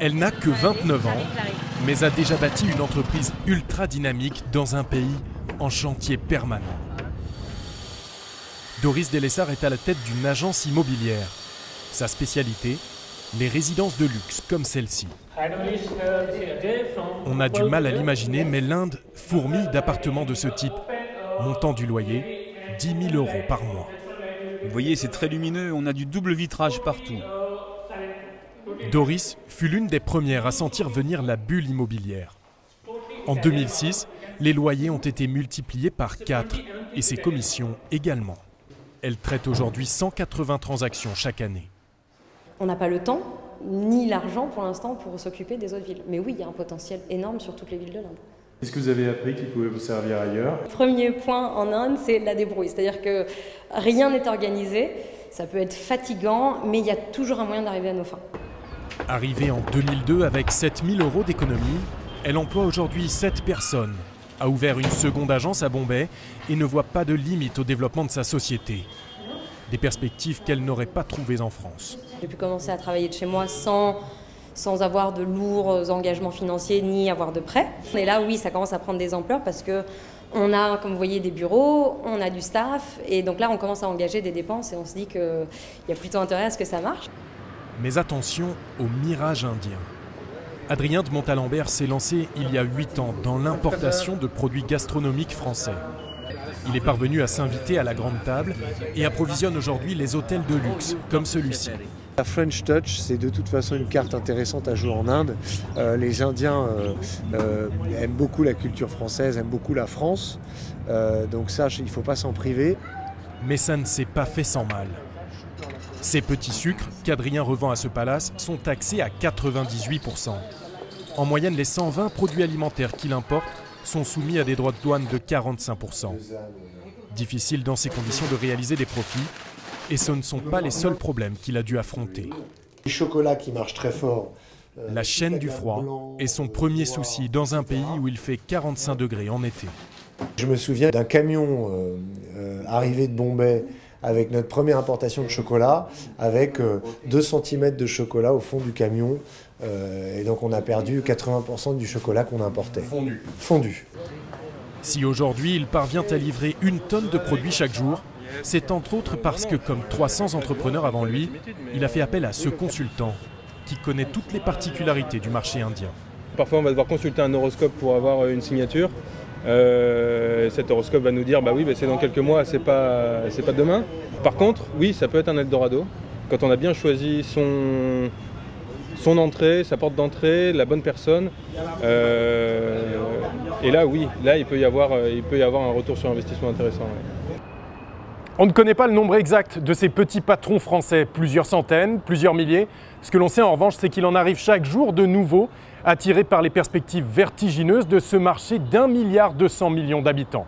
Elle n'a que 29 ans, mais a déjà bâti une entreprise ultra dynamique dans un pays en chantier permanent. Doris Delessart est à la tête d'une agence immobilière. Sa spécialité, les résidences de luxe comme celle-ci. On a du mal à l'imaginer, mais l'Inde fourmille d'appartements de ce type. Montant du loyer, 10 000 € par mois. Vous voyez, c'est très lumineux, on a du double vitrage partout. Doris fut l'une des premières à sentir venir la bulle immobilière. En 2006, les loyers ont été multipliés par 4 et ses commissions également. Elle traite aujourd'hui 180 transactions chaque année. On n'a pas le temps ni l'argent pour l'instant pour s'occuper des autres villes. Mais oui, il y a un potentiel énorme sur toutes les villes de l'Inde. Qu'est-ce que vous avez appris qui pouvait vous servir ailleurs? Premier point en Inde, c'est la débrouille. C'est-à-dire que rien n'est organisé, ça peut être fatigant, mais il y a toujours un moyen d'arriver à nos fins. Arrivée en 2002 avec 7 000 € d'économie, elle emploie aujourd'hui 7 personnes, a ouvert une seconde agence à Bombay et ne voit pas de limite au développement de sa société. Des perspectives qu'elle n'aurait pas trouvées en France. J'ai pu commencer à travailler de chez moi sans avoir de lourds engagements financiers ni avoir de prêts. Et là, oui, ça commence à prendre des ampleurs parce qu'on a, comme vous voyez, des bureaux, on a du staff. Et donc là, on commence à engager des dépenses et on se dit qu'il y a plutôt intérêt à ce que ça marche. Mais attention au mirage indien. Adrien de Montalembert s'est lancé il y a 8 ans dans l'importation de produits gastronomiques français. Il est parvenu à s'inviter à la grande table et approvisionne aujourd'hui les hôtels de luxe, comme celui-ci. La French Touch, c'est de toute façon une carte intéressante à jouer en Inde. Les Indiens aiment beaucoup la culture française, aiment beaucoup la France. Donc ça, il ne faut pas s'en priver. Mais ça ne s'est pas fait sans mal. Ces petits sucres qu'Adrien revend à ce palace sont taxés à 98%. En moyenne, les 120 produits alimentaires qu'il importe sont soumis à des droits de douane de 45%. Difficile dans ces conditions de réaliser des profits, et ce ne sont pas les seuls problèmes qu'il a dû affronter. Les chocolats qui marchent très fort. La chaîne du froid est son premier souci dans un pays où il fait 45 degrés en été. Je me souviens d'un camion arrivé de Bombay avec notre première importation de chocolat, avec 2 cm de chocolat au fond du camion. Et donc on a perdu 80% du chocolat qu'on importait. Fondu. Si aujourd'hui il parvient à livrer 1 tonne de produits chaque jour, c'est entre autres parce que, comme 300 entrepreneurs avant lui, il a fait appel à ce consultant qui connaît toutes les particularités du marché indien. Parfois on va devoir consulter un horoscope pour avoir une signature. Cet horoscope va nous dire bah oui, c'est dans quelques mois, c'est pas demain. Par contre, oui, ça peut être un Eldorado quand on a bien choisi son entrée, sa porte d'entrée, la bonne personne. Et là, oui, là il peut y avoir un retour sur investissement intéressant. Ouais. On ne connaît pas le nombre exact de ces petits patrons français, plusieurs centaines, plusieurs milliers. Ce que l'on sait en revanche, c'est qu'il en arrive chaque jour de nouveaux, attirés par les perspectives vertigineuses de ce marché d'1,2 milliard d'habitants.